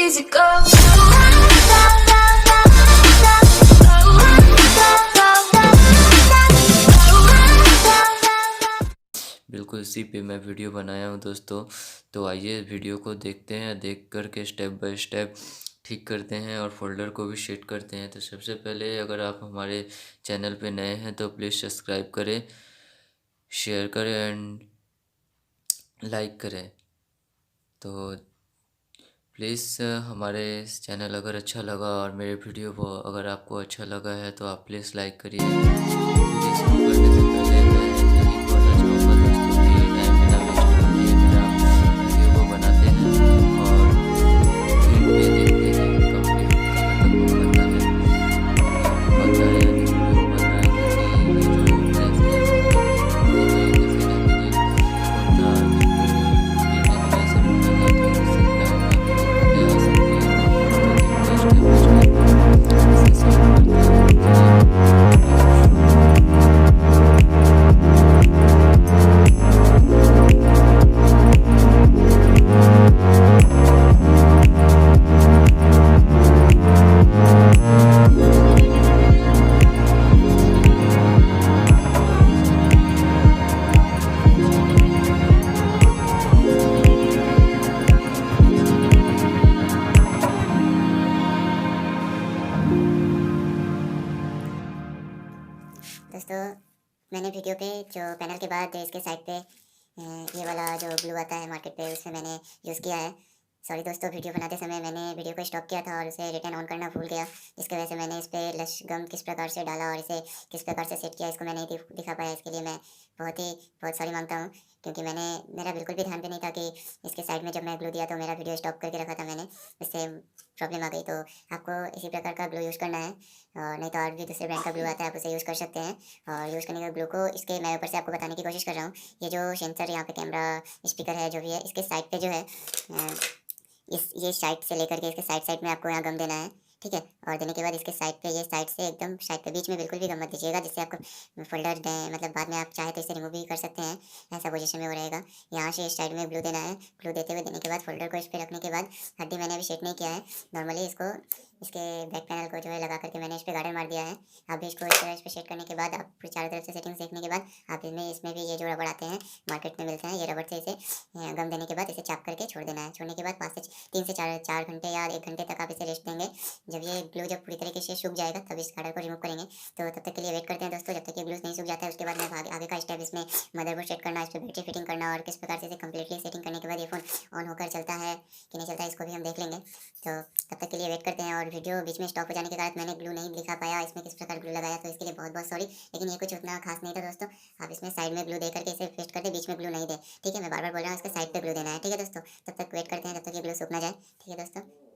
easy go. बिल्कुल इसी पे मैं वीडियो बनाया हूँ दोस्तों। तो आइए वीडियो को देखते हैं, देख कर के स्टेप बाय स्टेप ठीक करते हैं और फोल्डर को भी सेट करते हैं। तो सबसे पहले अगर आप हमारे चैनल पे नए हैं तो प्लीज़ सब्सक्राइब करें, शेयर करें एंड लाइक करें। तो प्लीज़ हमारे चैनल अगर अच्छा लगा और मेरे वीडियो को अगर आपको अच्छा लगा है तो आप प्लीज़ लाइक करिए। वीडियो शुरू करने से पहले मैं यही बोलना चाहूँगा दोस्तों कि टाइम बिना वेस्ट किए बिना वीडियो को बनाते हैं और एंड पे देखते हैं कंप्लीट कहाँ तक हो पाता है, हो पाता है या नहीं हो पाता है। क्योंकि ये जो प्रेस है ये तो कहीं ना कहीं होता गिरने की वजह से टूटेगा, तो इससे क्या होगा कि दिक्कतें आ सकती हैं। तो देखते हैं स्टेप बाय स्टेप इसे सॉल्व करते हैं। चलिए वीडियो को शुरू करते हैं। दोस्तों मैंने वीडियो पे जो पैनल के बाद इसके साइड पे ये वाला जो ग्लू आता है मार्केट पे उससे मैंने यूज़ किया है। सॉरी दोस्तों, वीडियो बनाते समय मैंने वीडियो को स्टॉप किया था और उसे रिटर्न ऑन करना भूल गया, जिसकी वजह से मैंने इस पर लश गम किस प्रकार से डाला और इसे किस प्रकार से सेट किया इसको मैं नहीं दिखा पाया। इसके लिए मैं बहुत सॉरी मांगता हूँ, क्योंकि मेरा बिल्कुल भी ध्यान पे नहीं था कि इसके साइड में जब मैं ग्लू दिया तो मेरा वीडियो स्टॉप करके रखा था मैंने, इससे प्रॉब्लम आ गई। तो आपको इसी प्रकार का ग्लू यूज़ करना है, और नहीं तो और भी दूसरे ब्रांड का ग्लू आता है, आप उसे यूज़ कर सकते हैं। और यूज़ करने का ग्लू को इसके मैं ऊपर से आपको बताने की कोशिश कर रहा हूँ। ये जो सेंसर यहाँ पे कैमरा स्पीकर है जो भी है, इसके साइड पे जो है ये साइड से लेकर के इसके साइड में आपको यहाँ गम देना है, ठीक है। और देने के बाद इसके साइड पे ये साइड से एकदम साइड पे बीच में बिल्कुल भी गम मत दीजिएगा, जिससे आपको फोल्डर मतलब बाद में आप चाहे तो इसे रिमूव भी कर सकते हैं, ऐसा पोजीशन में वो रहेगा। यहाँ से इस साइड में ग्लू देना है। ग्लू देने के बाद फोल्डर को इस पर रखने के बाद हड्डी मैंने अभी सेट नहीं किया है, नॉर्मली इसको इसके बैक पैनल को जो है लगा करके मैंने इस पर गार्डर मार दिया है। आप भी इसको इस तरह इस पर सेट करने के बाद आप चारों तरफ से सेटिंग्स देखने के बाद आप इसमें भी ये जो रबड़ आते हैं मार्केट में मिलते हैं, ये रबड़ से इसे गम देने के बाद इसे चाप करके छोड़ देना है। छोड़ने के बाद 3 से 4 घंटे या 1 घंटे तक आप इसे रेस्ट देंगे। जब ये ग्लू जब पूरी तरीके से सूख जाएगा तब इस गार्डर को रिमूव करेंगे। तो तब तक के लिए वेट करते हैं दोस्तों, जब तक ये ग्लू नहीं सूख जाता है। उसके बाद मैं आगे का स्टेप इसमें मदरबोर्ड सेट करना, इस पर बैटरी फिटिंग करना और किस प्रकार से इसे कम्प्लीटली सेटिंग करने के बाद ये फ़ोन ऑन होकर चलता है कि नहीं चलता है इसको भी हम देख लेंगे। तो तब तक के लिए वेट करते हैं। और वीडियो बीच में स्टॉप हो जाने के कारण मैंने ग्लू नहीं दिखा पाया इसमें किस प्रकार ग्लू लगाया, तो इसके लिए बहुत सॉरी। लेकिन ये कुछ उतना खास नहीं था दोस्तों। आप इसमें साइड में ग्लू दे करके इसे फिक्स कर दे, बीच में ग्लू नहीं दे, ठीक है। मैं बार बार बोल रहा हूँ इसके साइड पे ग्लू देना है, ठीक है दोस्तों। तब तक वेट करते हैं जब तक ये ग्लू सूख ना जाए, ठीक है दोस्तों।